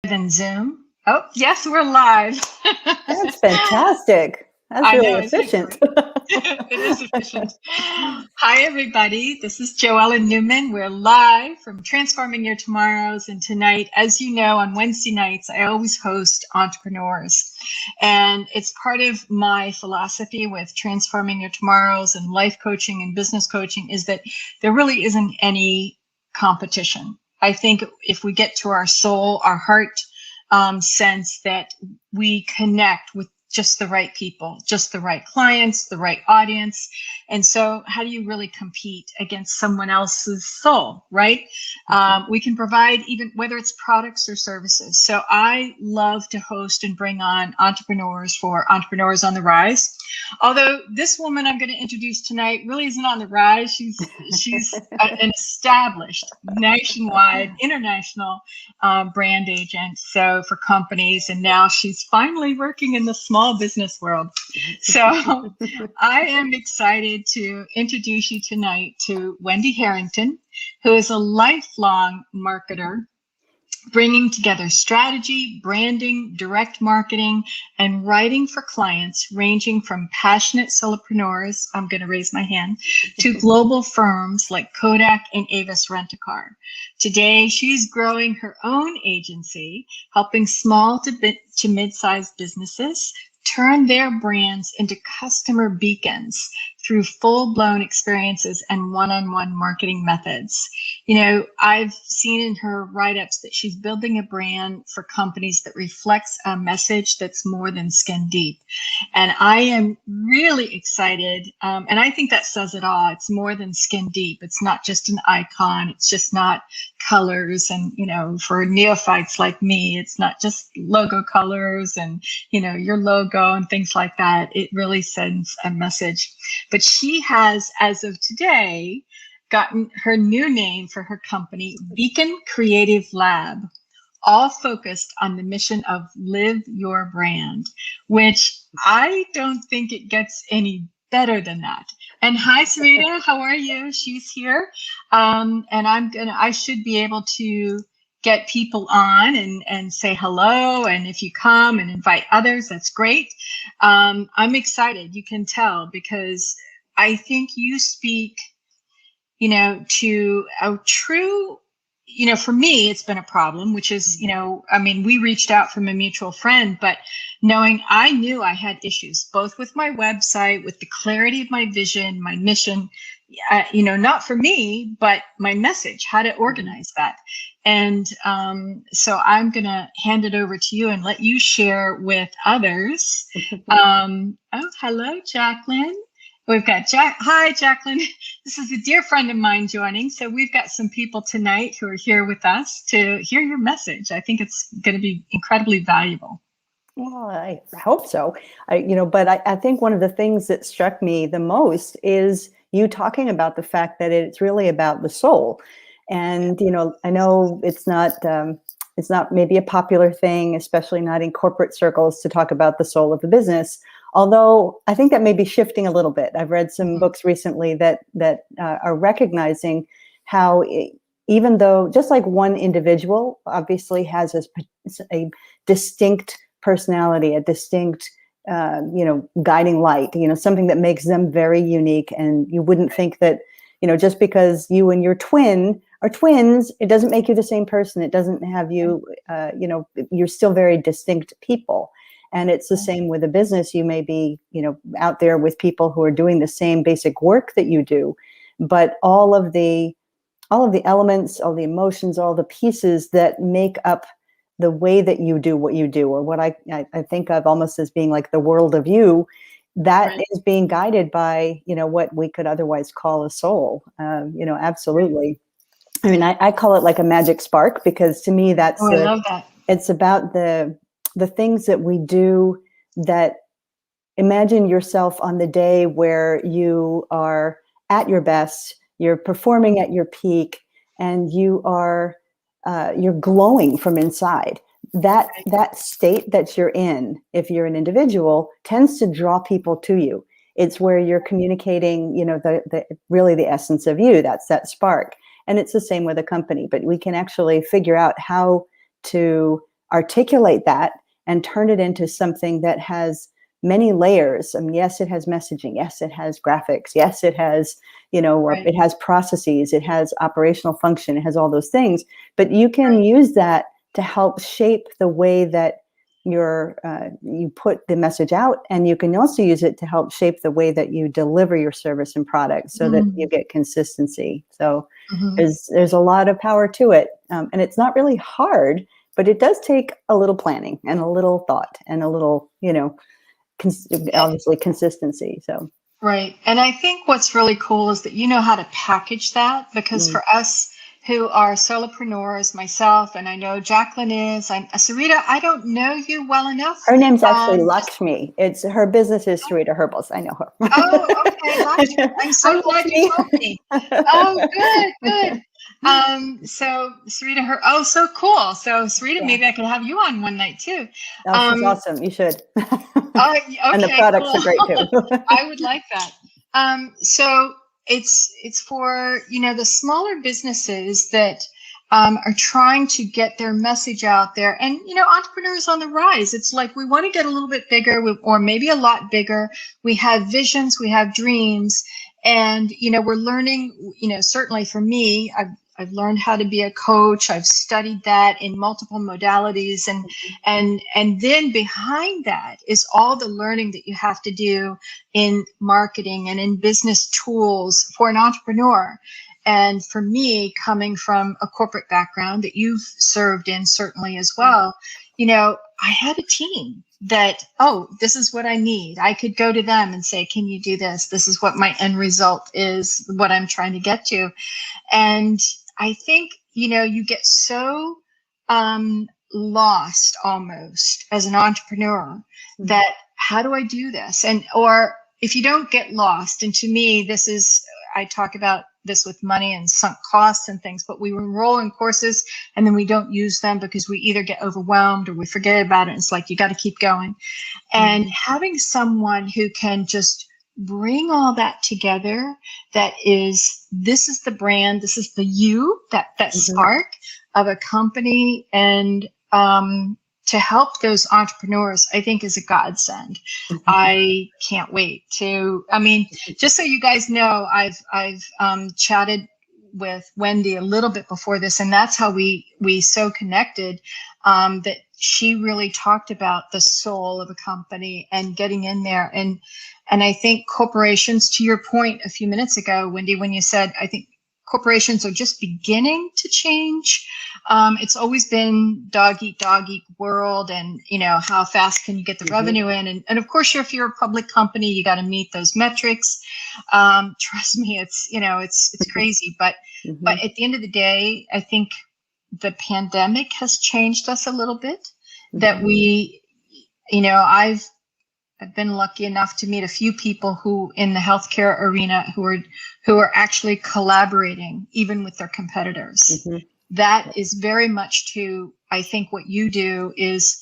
than Zoom. Oh, yes, we're live. That's fantastic. That's I really know, isn't it efficient. great? It is efficient. Hi, everybody. This is Joellen Newman. We're live from Transforming Your Tomorrows. And tonight, as you know, on Wednesday nights, I always host entrepreneurs. And it's part of my philosophy with Transforming Your Tomorrows and life coaching and business coaching is that there really isn't any competition. I think if we get to our soul, our heart sense that we connect with just the right people, just the right clients, the right audience. And so how do you really compete against someone else's soul, right? We can provide even whether it's products or services. So I love to host and bring on entrepreneurs for Entrepreneurs on the Rise. Although this woman I'm going to introduce tonight really isn't on the rise. She's an established nationwide, international brand agent. So for companies, and now she's finally working in the small business world. So I am excited to introduce you tonight to Wendy Harrington, who is a lifelong marketer, bringing together strategy, branding, direct marketing, and writing for clients ranging from passionate solopreneurs, I'm going to raise my hand, to global firms like Kodak and Avis Rent-A-Car. Today, she's growing her own agency, helping small to mid-sized businesses turn their brands into customer beacons through full-blown experiences and one-on-one marketing methods. You know, I've seen in her write-ups that she's building a brand for companies that reflects a message that's more than skin deep. And I am really excited. And I think that says it all. It's more than skin deep. It's not just an icon. It's just not colors. And, you know, for neophytes like me, it's not just logo colors and, you know, your logo and things like that. It really sends a message. But she has, as of today, gotten her new name for her company, Beacon Creative Lab, all focused on the mission of live your brand, which I don't think it gets any better than that. And hi, Sarita, how are you? She's here. And I should be able to get people on and say hello. And if you come and invite others, that's great. I'm excited, you can tell, because I think you speak, you know, to a true, you know, for me, it's been a problem, which is, you know, I mean, we reached out from a mutual friend, but knowing I knew I had issues, both with my website, with the clarity of my vision, my mission, you know, not for me, but my message, how to organize that. And so I'm going to hand it over to you and let you share with others. Oh, hello, Jacqueline. We've got Hi, Jacqueline. This is a dear friend of mine joining. So we've got some people tonight who are here with us to hear your message. I think it's going to be incredibly valuable. Well, I hope so. But I think one of the things that struck me the most is you talking about the fact that it's really about the soul. And, you know, I know it's not maybe a popular thing, especially not in corporate circles, to talk about the soul of the business. Although I think that may be shifting a little bit. I've read some books recently that are recognizing how even though just like one individual obviously has a distinct personality, a distinct, guiding light, something that makes them very unique. And you wouldn't think that, just because you and your twin are twins, it doesn't make you the same person. It doesn't have you, you're still very distinct people. And it's the same with a business. You may be, out there with people who are doing the same basic work that you do, but all of the elements, all the emotions, all the pieces that make up the way that you do what you do, or what I think of almost as being like the world of you, that right. is being guided by, what we could otherwise call a soul. Absolutely. I mean, I call it like a magic spark, because to me, I love that. It's about the things that we do. That imagine yourself on the day where you are at your best, you're performing at your peak, and you are you're glowing from inside. That state that you're in, if you're an individual, tends to draw people to you. It's where you're communicating, the really the essence of you. That's that spark. And it's the same with a company, but we can actually figure out how to articulate that and turn it into something that has many layers. I mean, yes, it has messaging. Yes, it has graphics. Yes, it has, Right. it has processes. It has operational function. It has all those things. But you can use that to help shape the way that you put the message out, and you can also use it to help shape the way that you deliver your service and product, so that you get consistency. So there's a lot of power to it, and it's not really hard, but it does take a little planning and a little thought and a little, obviously consistency. So right. And I think what's really cool is that you know how to package that, because for us who are solopreneurs, myself, and I know Jacqueline is, Sarita, I don't know you well enough. Her name's actually Lakshmi. Her business is Sarita Herbals. I know her. Oh, okay, Lakshmi. I'm so glad you told me. Oh, good. So Sarita, so cool. So Sarita, maybe I could have you on one night too. Oh, she's awesome. You should. Okay, and the products are great too. I would like that. So it's for, the smaller businesses that are trying to get their message out there. And, entrepreneurs on the rise. It's like we want to get a little bit bigger, or maybe a lot bigger. We have visions, we have dreams, and, we're learning, certainly for me, I've learned how to be a coach. I've studied that in multiple modalities. And then behind that is all the learning that you have to do in marketing and in business tools for an entrepreneur. And for me, coming from a corporate background that you've served in certainly as well, I had a team that, this is what I need. I could go to them and say, can you do this? This is what my end result is, what I'm trying to get to. And I think, you get so lost almost as an entrepreneur that how do I do this? Or if you don't get lost, and to me, I talk about this with money and sunk costs and things, but we enroll in courses and then we don't use them because we either get overwhelmed or we forget about it. It's like, you got to keep going. And having someone who can just bring all that together, this is the brand, this is the that spark of a company, and to help those entrepreneurs, I think is a godsend. I can't wait just so you guys know, I've chatted with Wendy a little bit before this, and that's how we so connected, that she really talked about the soul of a company and getting in there. And I think corporations, to your point a few minutes ago, Wendy, when you said, I think corporations are just beginning to change. It's always been dog eat world, and how fast can you get the revenue in, and of course, if you're a public company, you got to meet those metrics. Trust me, it's crazy, but at the end of the day, I think the pandemic has changed us a little bit. That I've been lucky enough to meet a few people who in the healthcare arena who are actually collaborating even with their competitors. That is very much I think what you do is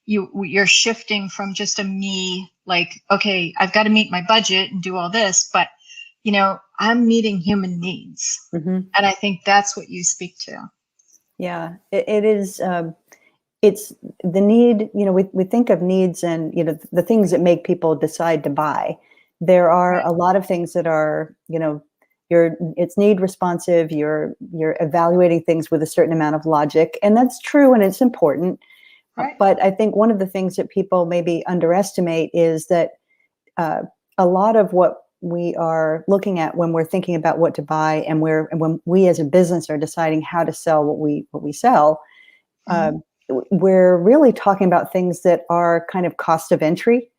you're shifting from just a me, like, okay, I've got to meet my budget and do all this, but I'm meeting human needs. And I think that's what you speak to. Yeah, it is. It's the need, we think of needs and, the things that make people decide to buy. There are a lot of things that are, it's need responsive. You're evaluating things with a certain amount of logic, and that's true. And it's important. Right. But I think one of the things that people maybe underestimate is that a lot of what we are looking at when we're thinking about what to buy, and when we as a business are deciding how to sell what we sell, we're really talking about things that are kind of cost of entry.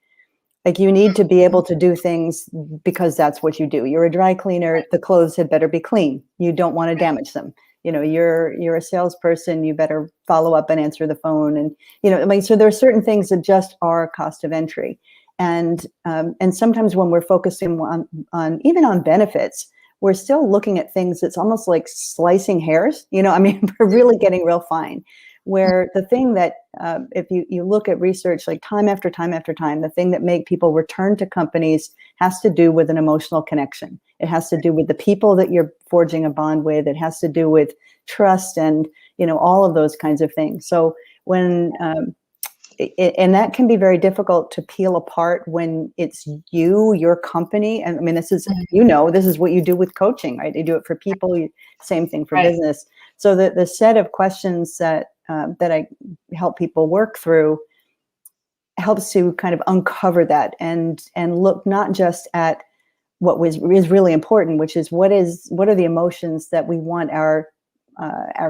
Like, you need to be able to do things because that's what you do. You're a dry cleaner. The clothes had better be clean. You don't want to damage them. You're a salesperson. You better follow up and answer the phone. And, so there are certain things that just are cost of entry. And sometimes when we're focusing on even on benefits, we're still looking at things that's almost like slicing hairs. We're really getting real fine. Where the thing that, if you look at research, like time after time after time, the thing that make people return to companies has to do with an emotional connection. It has to do with the people that you're forging a bond with. It has to do with trust and, all of those kinds of things. So when and that can be very difficult to peel apart when it's your company. And I mean, this is, this is what you do with coaching, right? You do it for people, same thing for business. So the set of questions that I help people work through helps to kind of uncover that and look not just at what is really important, which is what are the emotions that we want our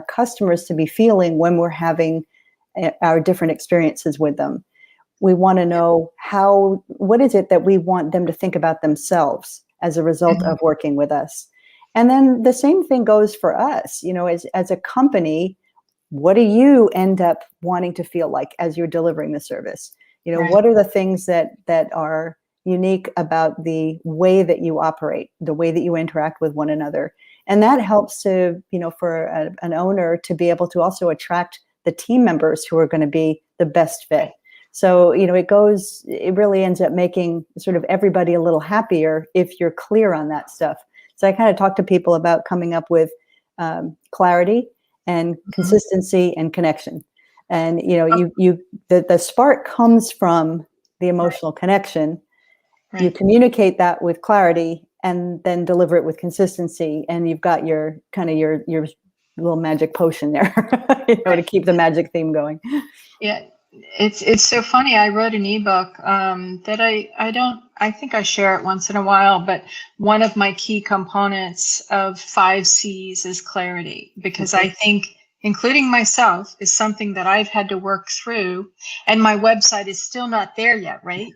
customers to be feeling when we're having our different experiences with them. We want to know what is it that we want them to think about themselves as a result of working with us. And then the same thing goes for us, as a company. What do you end up wanting to feel like as you're delivering the service? What are the things that are unique about the way that you operate, the way that you interact with one another? And that helps to, for an owner to be able to also attract the team members who are going to be the best fit. So, it really ends up making sort of everybody a little happier if you're clear on that stuff. So I kind of talk to people about coming up with clarity and consistency and connection. And, the spark comes from the emotional connection. You communicate that with clarity and then deliver it with consistency. And you've got your little magic potion there, to keep the magic theme going. Yeah, it's so funny. I wrote an ebook that I think I share it once in a while, but one of my key components of 5 C's is clarity, because I think including myself is something that I've had to work through, and my website is still not there yet, right?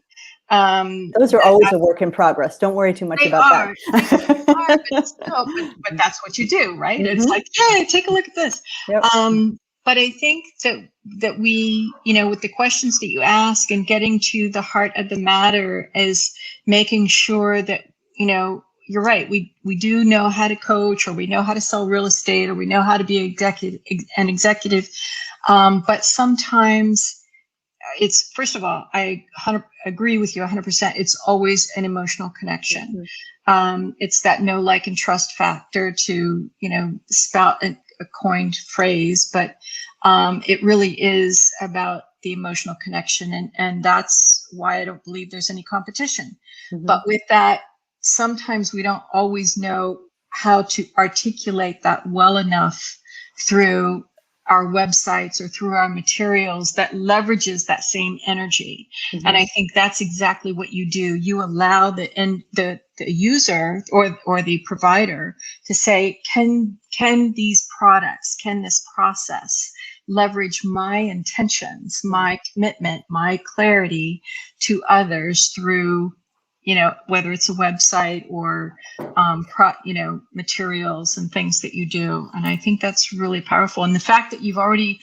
Those are always a work in progress. Don't worry too much about that. But that's what you do, right? It's like, hey, take a look at this. Yep. But I think that we, with the questions that you ask and getting to the heart of the matter is making sure that, you're right. We do know how to coach, or we know how to sell real estate, or we know how to be an executive. But sometimes it's, first of all, I agree with you 100%. It's always an emotional connection. It's that know, like, and trust factor to, spout a coined phrase, but it really is about the emotional connection. And that's why I don't believe there's any competition. But with that, sometimes we don't always know how to articulate that well enough through our websites or through our materials that leverages that same energy. And I think that's exactly what you do. You allow the user or the provider to say, can these products, can this process leverage my intentions, my commitment, my clarity to others through, whether it's a website or, materials and things that you do. And I think that's really powerful. And the fact that you've already,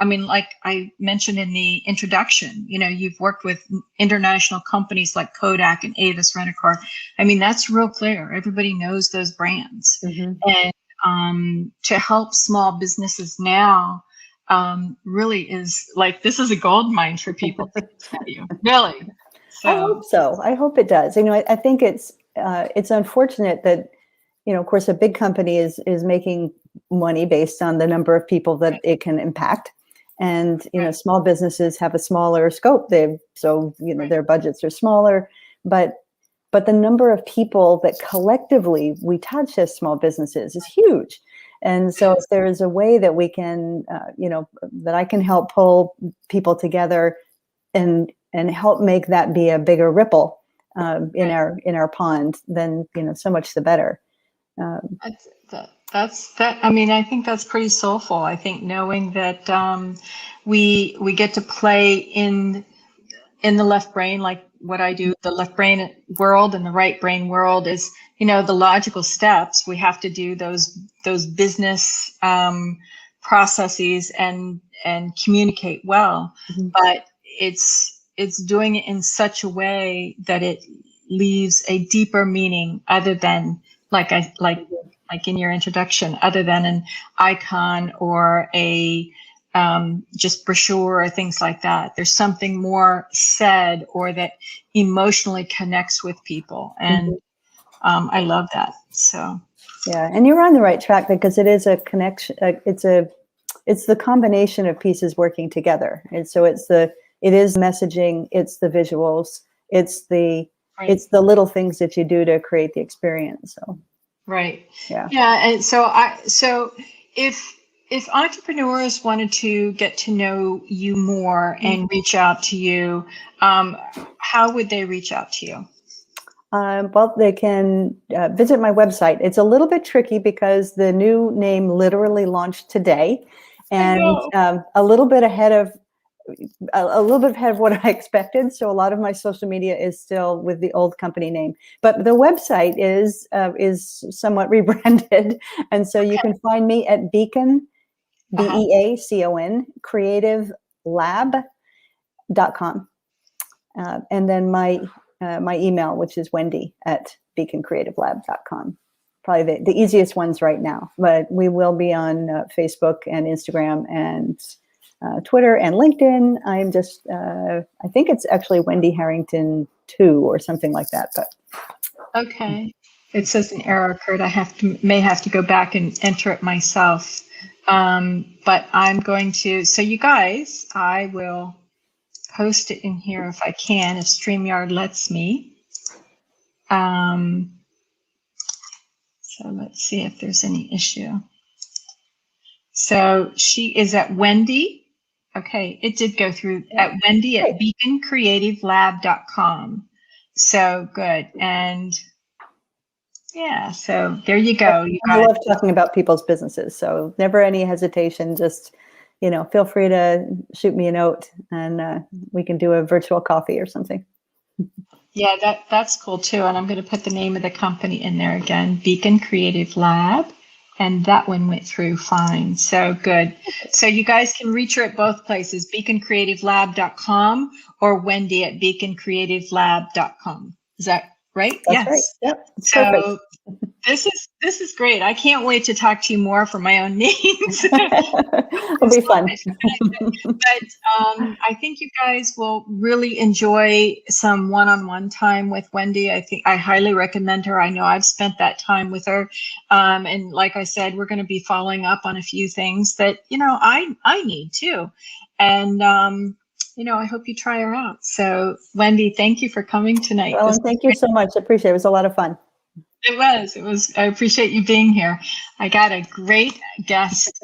like I mentioned in the introduction, you've worked with international companies like Kodak and Avis Rent-A-Car. That's real clear. Everybody knows those brands. And to help small businesses now really is like, this is a gold mine for people to tell you, really. So. I hope so. I hope it does. I think it's unfortunate that, of course, a big company is making money based on the number of people that it can impact. And, small businesses have a smaller scope. Their budgets are smaller, but the number of people that collectively we touch as small businesses is huge. And so if there is a way that we can, that I can help pull people together and help make that be a bigger ripple in our pond, then so much the better. That's that. I think that's pretty soulful. I think knowing that we get to play in the left brain, like what I do, the left brain world and the right brain world is, the logical steps. We have to do those business processes and communicate well, but it's doing it in such a way that it leaves a deeper meaning other than like in your introduction, other than an icon or a just brochure or things like that. There's something more said or that emotionally connects with people. And I love that. So. Yeah. And you're on the right track because it is a connection. It's a it's the combination of pieces working together. And so it is messaging, it's the visuals, it's the little things that you do to create the experience. So right. Yeah. And so if entrepreneurs wanted to get to know you more and reach out to you, how would they reach out to you? Well, they can visit my website. It's a little bit tricky because the new name literally launched today, and a little bit ahead of what I expected. So a lot of my social media is still with the old company name, but the website is somewhat rebranded, and so you can find me at Beacon, BEACON, creativelab.com, and then my email, which is Wendy at beaconcreativelab.com. Probably the easiest ones right now, but we will be on Facebook and Instagram and Twitter and LinkedIn. I'm just, I think it's actually Wendy Harrington 2 or something like that. But okay, it says an error occurred. I may have to go back and enter it myself. But I'm going to. So you guys, I will post it in here if I can, if StreamYard lets me. So let's see if there's any issue. So she is at Wendy. Okay, it did go through at Wendy at beaconcreativelab.com. So good. And yeah, so there you go. I love talking about people's businesses. So never any hesitation. Just, feel free to shoot me a note and we can do a virtual coffee or something. Yeah, that's cool too. And I'm going to put the name of the company in there again, Beacon Creative Lab. And that one went through fine. So good. So you guys can reach her at both places, beaconcreativelab.com or Wendy at beaconcreativelab.com. Is that right? That's right. Yep. So this is great. I can't wait to talk to you more for my own needs. It'll be fun. But I think you guys will really enjoy some one-on-one time with Wendy. I think I highly recommend her. I know I've spent that time with her. And like I said, we're going to be following up on a few things that, I need too. And, I hope you try her out. So Wendy, thank you for coming tonight. Well, and thank you so much. I appreciate it. It was a lot of fun. It was. I appreciate you being here. I got a great guest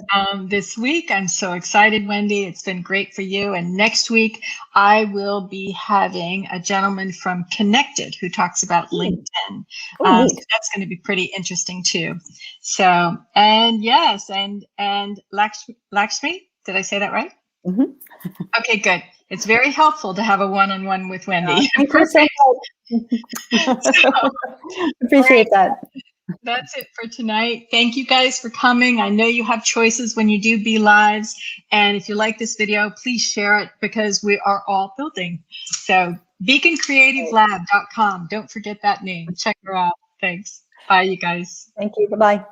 this week. I'm so excited, Wendy. It's been great for you. And next week, I will be having a gentleman from Connected who talks about LinkedIn. So that's going to be pretty interesting too. So, and yes, and Lakshmi, did I say that right? Mm-hmm. Okay, good. It's very helpful to have a one-on-one with Wendy. Thank you so much. Appreciate that. That's it for tonight. Thank you guys for coming. I know you have choices when you do Be Lives. And if you like this video, please share it because we are all building. So beaconcreativelab.com. Don't forget that name. Check her out. Thanks. Bye, you guys. Thank you. Bye-bye.